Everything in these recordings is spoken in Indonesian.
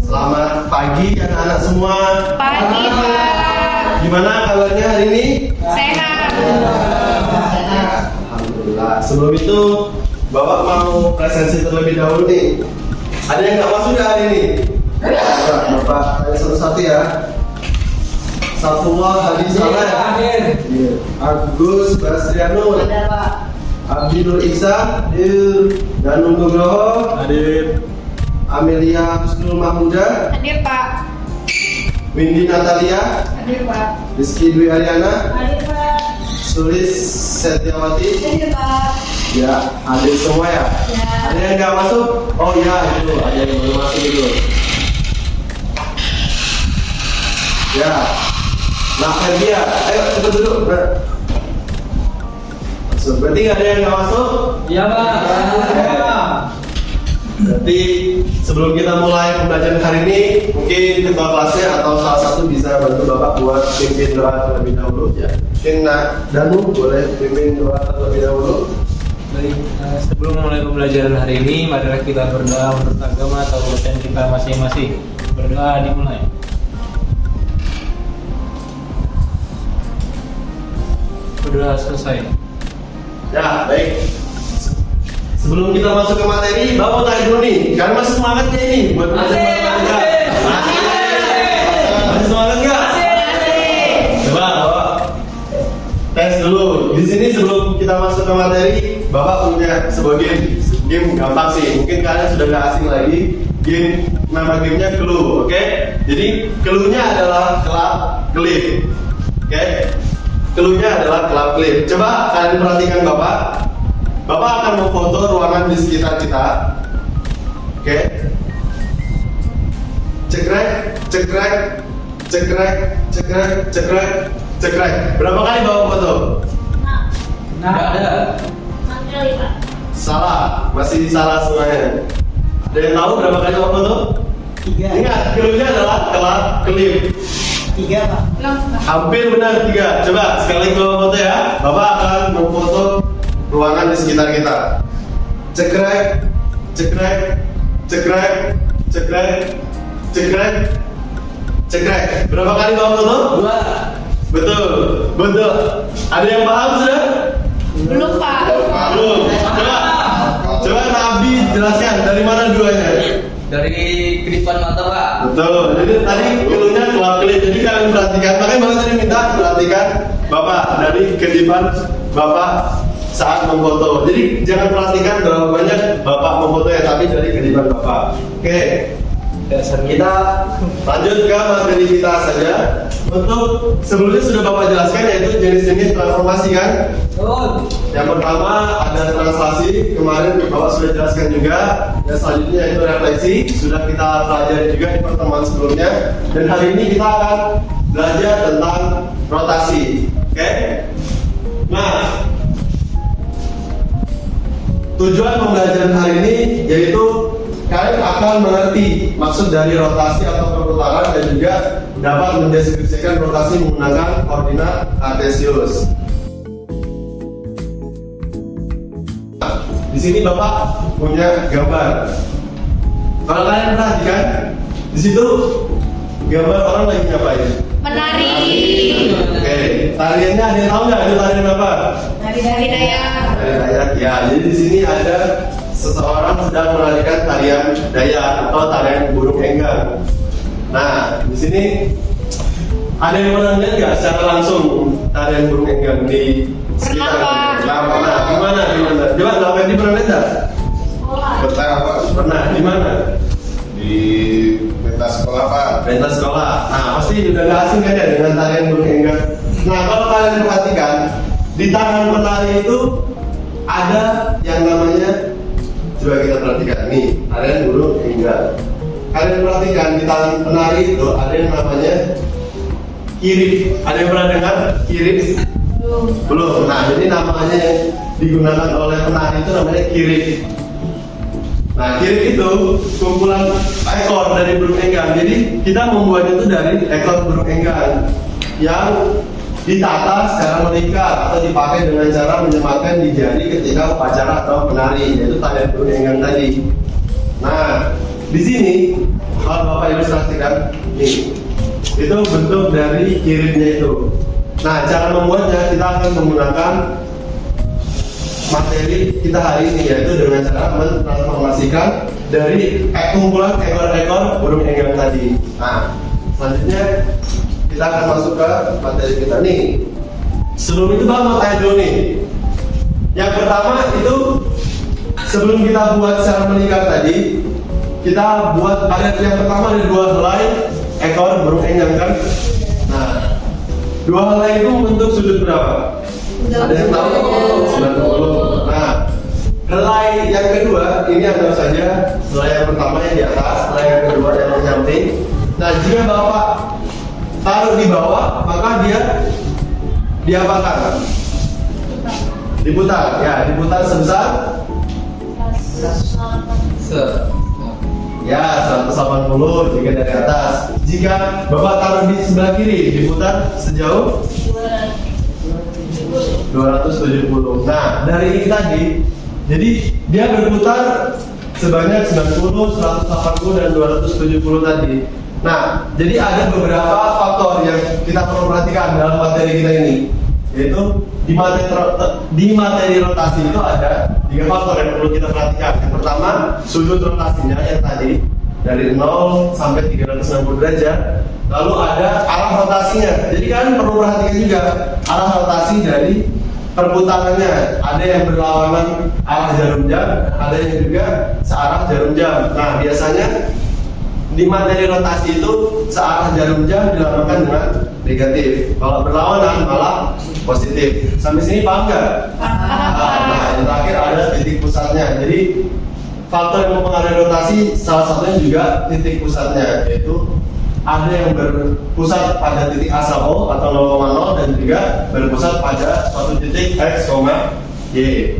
Selamat pagi anak-anak semua. Pagi, Pak. Gimana kabarnya hari ini? Sehat. Alhamdulillah. Sebelum itu, Bapak mau presensi terlebih dahulu nih. Ada yang nggak masuk nggak hari ini? Bapak tanya satu-satu ya. Safullah Hadi Saleh. Agus Basriano. Ada Pak. Abdul Ihsan. Danung Nugroho. Hadir. Amelia Husnul Mahmuda. Hadir, Pak. Windy Natalia. Hadir, Pak. Rizky Dwi Ariana. Hadir Pak. Sulis Setiawati. Hadir Pak. Ya, hadir semua ya. Ya. Ada yang nggak masuk? Oh ya, itu ada yang belum masuk itu. Ya, nah Ferbia, ayo cepet duduk. Masuk. Berarti nggak ada yang nggak masuk? Iya, Pak. Berarti sebelum kita mulai pembelajaran hari ini, mungkin ketua kelasnya atau salah satu bisa bantu Bapak buat pimpin doa terlebih dahulu ya. Mungkin Danu boleh pimpin doa terlebih dahulu. Baik, sebelum mulai pembelajaran hari ini, marilah kita berdoa menurut agama atau kepercayaan kita masing-masing. Berdoa dimulai. Berdoa selesai. Ya, baik. Sebelum kita masuk ke materi, Bapak mau tanya dulu nih, kalian masih semangat nggak ini buat belajar matematika? Masih semangat nggak? Coba Bapak tes dulu. Di sini sebelum kita masuk ke materi, Bapak punya sebuah game. Game gampang sih, mungkin kalian sudah nggak asing lagi. Game nama gamenya Clue, oke? Jadi clue-nya adalah kelap kelip, oke? Clue-nya adalah kelap kelip. Coba kalian perhatikan Bapak. Bapak akan memfoto ruangan di sekitar kita. Oke. Cekrek, cekrek, cekrek, cekrek, cekrek, cekrek. Berapa kali Bapak foto? Nggak ada. Sekali Pak. Salah, masih salah semuanya. Ada yang tahu berapa kali Bapak foto? 3. Ingat, clue-nya adalah kelap kelip. 3 Pak. Hampir benar 3. Coba sekali lagi Bapak foto ya. Bapak akan memfoto ruangan di sekitar kita. Cekrek, cekrek, cekrek, cekrek, cekrek, cekrek. Berapa kali Bapak foto? 2. Betul, betul. Ada yang paham sudah? Belum, Pak. Belum. Coba Nabi jelaskan dari mana duanya? Dari kedipan mata, Pak. Betul. Jadi tadi keluarnya kelap kelip. Jadi kalian perhatikan. Makanya Bapak tadi minta perhatikan Bapak dari kedipan Bapak saat memfoto. Jadi jangan perhatikan berapa banyak Bapak memfoto ya, tapi dari kedipan Bapak. Oke. Kita lanjut ke materi kita saja. Untuk sebelumnya sudah Bapak jelaskan yaitu jenis-jenis transformasi kan? Yang pertama ada translasi, kemarin Bapak sudah jelaskan juga. Yang selanjutnya yaitu refleksi, sudah kita pelajari juga di pertemuan sebelumnya. Dan hari ini kita akan belajar tentang rotasi. Oke? Nah, tujuan pembelajaran hari ini yaitu kalian akan mengerti maksud dari rotasi atau perputaran dan juga dapat mendeskripsikan rotasi menggunakan koordinat kartesius. Di sini Bapak punya gambar. Kalau kalian perhatikan, di situ gambar orang lagi ngapain? Menari. Oke, tariannya ada yang tahu nggak itu tarian apa? Dari Dayak. Tarian Dayak. Ya, jadi di sini ada seseorang sedang menarikan tarian Dayak atau tarian burung enggang. Nah, di sini ada yang pernah lihat nggak secara langsung tarian burung enggang di sekitar? Pernah, Pak. Nah, pernah. Gimana? Coba Mbak Fendi pernah lihat nggak? Pernah Pak, Pernah. Di mana? di pentas sekolah Pak. Pentas sekolah. Nah, pasti udah nggak asing kan ya dengan tarian burung enggang. Nah, kalau kalian perhatikan di tangan penari itu ada yang namanya, coba kita perhatikan nih, tarian burung enggang. Kalian perhatikan di tangan penari itu ada yang namanya kirip. Ada yang pernah dengar kirip? Belum. Nah, jadi namanya yang digunakan oleh penari itu namanya kirip. Nah, kirip itu kumpulan ekor dari burung enggang. Jadi kita membuat itu dari ekor burung enggang yang ditata secara mengikat atau dipakai dengan cara menyematkan di jari ketika upacara atau penari, yaitu tarian burung enggang tadi. Nah, di sini kalau Bapak ilustrasikan nih, itu bentuk dari kirimnya itu. Nah, cara membuatnya kita akan menggunakan materi kita hari ini, yaitu dengan cara mentransformasikan dari kumpulan ekor-ekor burung enggang tadi. Nah, selanjutnya kita akan masuk ke materi kita nih. Sebelum itu Bapak mau tanya dulu nih. Yang pertama itu sebelum kita buat secara melingkar tadi, kita buat ada yang pertama ada 2 helai ekor burung enggang kan. Nah, 2 helai itu membentuk sudut berapa? Ada yang tahu? 90. Nah, helai yang kedua ini anggap saja helai yang pertama yang di atas, helai yang kedua yang di samping. Nah, jika Bapak taruh di bawah, maka dia diapakan? Diputar, ya, diputar sebesar ya 180 jika dari atas. Jika Bapak taruh di sebelah kiri, diputar sejauh 270. Nah, dari ini tadi, jadi dia berputar sebanyak 90, 180 dan 270 tadi. Nah, jadi ada beberapa faktor yang kita perlu perhatikan dalam materi kita ini, yaitu di materi rotasi itu ada 3 faktor yang perlu kita perhatikan. Yang pertama, sudut rotasinya yang tadi dari 0 sampai 360 derajat. Lalu ada arah rotasinya. Jadi kan perlu perhatikan juga arah rotasi dari perputarannya. Ada yang berlawanan arah jarum jam, ada yang juga searah jarum jam. Nah, biasanya di materi rotasi itu searah jarum jam dilambangkan dengan negatif. Kalau berlawanan malah positif. Sampai sini paham nggak? Nah, yang terakhir ada titik pusatnya. Jadi faktor yang mempengaruhi rotasi salah satunya juga titik pusatnya, yaitu ada yang berpusat pada titik asal O atau 0,0 dan juga berpusat pada suatu titik X, Y.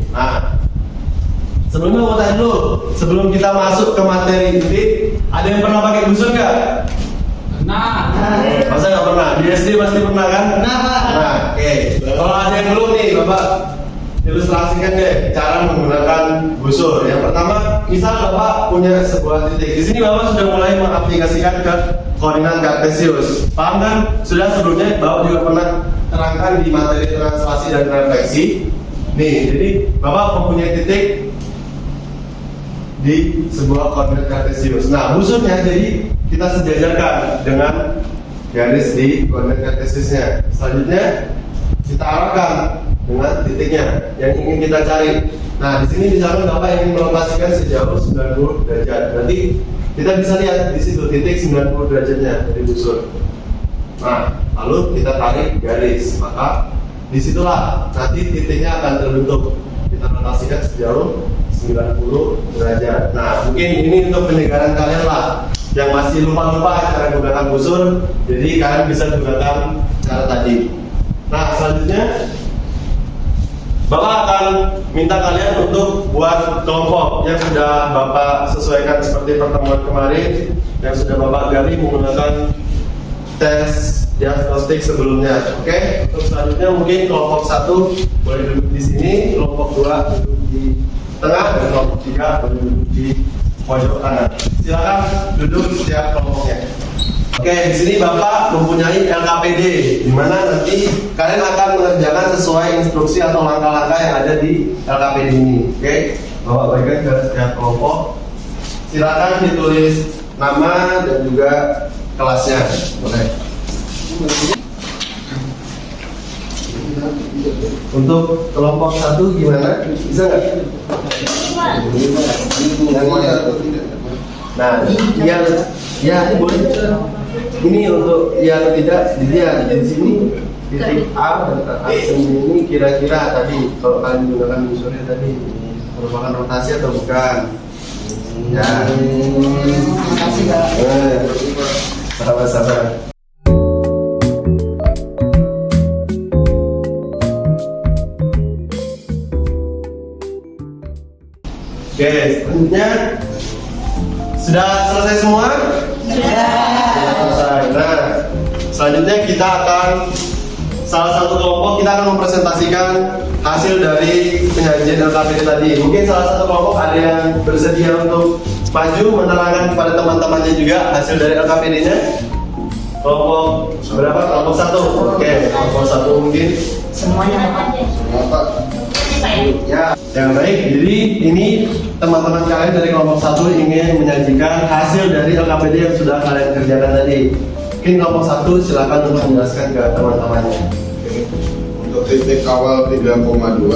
Nah, sebelumnya mau tanya dulu, sebelum kita masuk ke materi inti, ada yang pernah pakai busur nggak? Nah, Masa nggak pernah? Di SD pasti pernah kan? Pernah, Pak. Nah, oke. Kalau ada yang belum nih, Bapak ilustrasikan deh cara menggunakan busur. Yang pertama, misal Bapak punya sebuah titik. Di sini Bapak sudah mulai mengaplikasikan ke koordinat kartesius. Paham kan? Sudah sebelumnya Bapak juga pernah terangkan di materi translasi dan refleksi. Nih, jadi Bapak mempunyai titik di sebuah koordinat kartesius. Nah, busurnya jadi kita sejajarkan dengan garis di koordinat kartesiusnya. Selanjutnya kita arahkan dengan titiknya yang ingin kita cari. Nah, di sini misalkan Bapak ingin melokasikan sejauh 90 derajat. Berarti kita bisa lihat di situ titik 90 derajatnya dari busur. Nah, lalu kita tarik garis, maka disitulah nanti titiknya akan terbentuk. Kita notasikan sejauh 90 derajat. Nah, mungkin ini untuk penyegaran kalian lah yang masih lupa-lupa cara menggunakan busur, jadi kalian bisa menggunakan cara tadi. Nah, selanjutnya Bapak akan minta kalian untuk buat kelompok yang sudah Bapak sesuaikan seperti pertemuan kemarin, yang sudah Bapak gali menggunakan tes diagnostik sebelumnya. Oke, untuk selanjutnya mungkin kelompok 1 boleh duduk di sini, kelompok 2 duduk di tengah, dan kelompok 3 boleh duduk di pojok kanan. Silakan duduk setiap kelompoknya. Oke, di sini Bapak mempunyai LKPD, di mana nanti kalian akan mengerjakan sesuai instruksi atau langkah-langkah yang ada di LKPD ini. Oke, Bapak bagikan ke setiap kelompok. Silakan ditulis nama dan juga kelasnya. Boleh. Untuk kelompok 1 gimana? Bisa nggak? Nah, ya boleh. Ini untuk yang tidak dilihat di sini titik A dan aksen ini kira-kira tadi kalau kalian menggunakan busurnya tadi merupakan rotasi atau bukan? Ya. Makasih, Pak. Sabar-sabar. Oke, selanjutnya sudah selesai semua? Sudah. Selesai. Nah, selanjutnya kita akan salah satu kelompok kita akan mempresentasikan hasil dari penyajian LKPD tadi. Mungkin salah satu kelompok ada yang bersedia untuk maju menerangkan kepada teman-temannya juga hasil dari LKPD-nya. Kelompok berapa? Kelompok 1. Oke, kelompok 1 mungkin. Semuanya Pak. Semua Pak. Ya, yang baik. Jadi ini teman-teman kalian dari kelompok 1 ingin menyajikan hasil dari LKPD yang sudah kalian kerjakan tadi. Mungkin kelompok 1 silakan untuk menjelaskan ke teman-temannya. Untuk titik awal 3,2,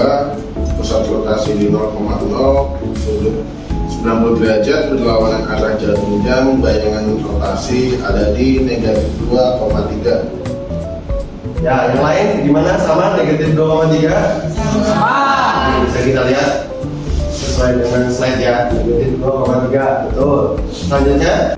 pusat rotasi di 0,0, sudut 90 derajat berlawanan arah jarum jam, bayangan rotasi ada di negatif 2,3. Ya, yang lain gimana? Sama negatif 2,3? Bisa kita lihat sesuai dengan slide ya, negatif 2,3, betul. Selanjutnya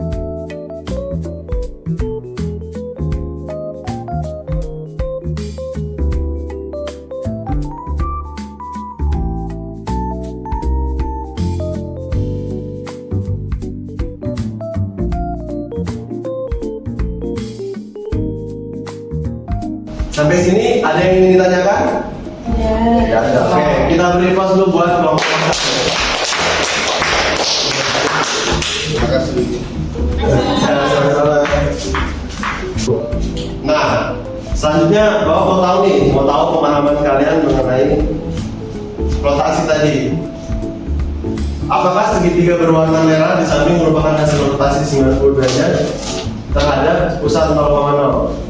sampai sini ada yang ingin ditanyakan? Ya, ada. Oke, kita beri pause dulu buat kelompok 1. Terima kasih. Nah, selanjutnya Bapak mau tahu nih, mau tahu pemahaman kalian mengenai rotasi tadi. Apakah segitiga berwarna merah di samping merupakan hasil rotasi 90 derajat terhadap pusat 0,0?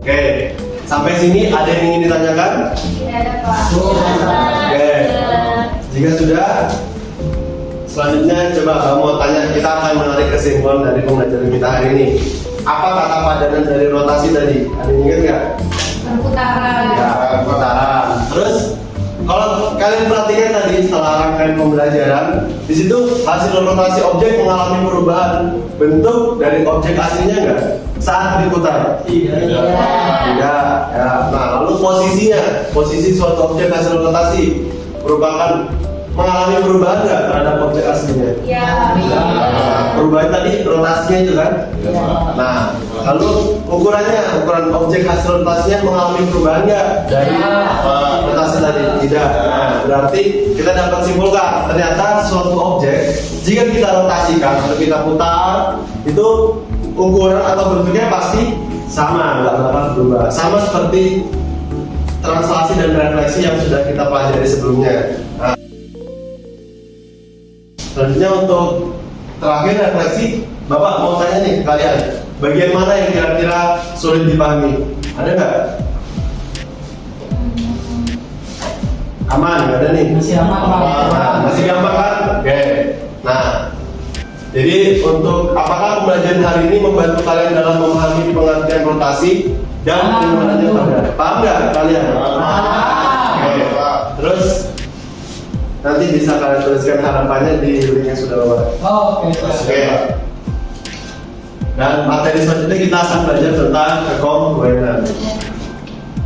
Oke, sampai sini ada yang ingin ditanyakan? Tidak ada Pak. Oke, jika sudah, selanjutnya coba kamu mau tanya, kita akan menarik kesimpulan dari pembelajaran kita hari ini. Apa kata padanan dari rotasi tadi? Ada yang ingat nggak? Perputaran. Ya, putaran. Terus, kalau kalian perhatikan tadi setelah rangkaian pembelajaran, di situ hasil rotasi objek mengalami perubahan bentuk dari objek aslinya nggak? Saat diputar? Tidak. Ya. Nah, lalu posisi suatu objek hasil rotasi merupakan mengalami perubahan nggak terhadap objek aslinya? Ya. Perubahan tadi rotasinya itu kan? Nah, lalu ukuran objek hasil rotasinya mengalami perubahan nggak dari rotasi tadi? Tidak. Nah, berarti kita dapat simpulkan ternyata suatu objek jika kita rotasikan atau kita putar itu ukuran atau bentuknya pasti sama, nggak bakal berubah. Sama seperti translasi dan refleksi yang sudah kita pelajari sebelumnya. Nah, selanjutnya untuk terakhir refleksi, Bapak mau tanya nih ke kalian, bagian mana yang kira-kira sulit dipahami? Ada nggak? Aman, nggak ada nih? Masih aman, Pak. Nah, masih gampang kan? Oke. Nah, jadi untuk apakah pembelajaran hari ini membantu kalian dalam memahami pengertian rotasi dan penggunaannya pada? Paham nggak kalian? Oke. Terus nanti bisa kalian tuliskan harapannya di link yang sudah bawa. Oke. Oke. Dan materi selanjutnya kita akan belajar tentang kekomponen.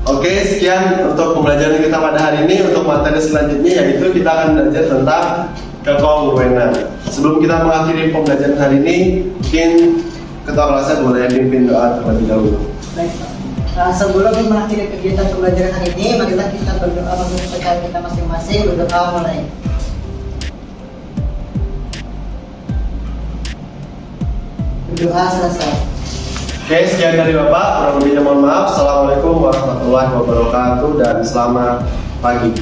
Oke, sekian untuk pembelajaran kita pada hari ini. Untuk materi selanjutnya yaitu kita akan belajar tentang kekongruenan. Sebelum kita mengakhiri pembelajaran hari ini, mungkin ketua kelasnya boleh pimpin doa terlebih dahulu. Baik, Pak. Sebelum mengakhiri kegiatan pembelajaran hari ini, marilah kita berdoa menurut percaya kita masing-masing. Berdoa mulai. Berdoa selesai. Oke, sekian dari Bapak. Kurang lebihnya mohon maaf. Assalamualaikum warahmatullahi wabarakatuh dan selamat pagi.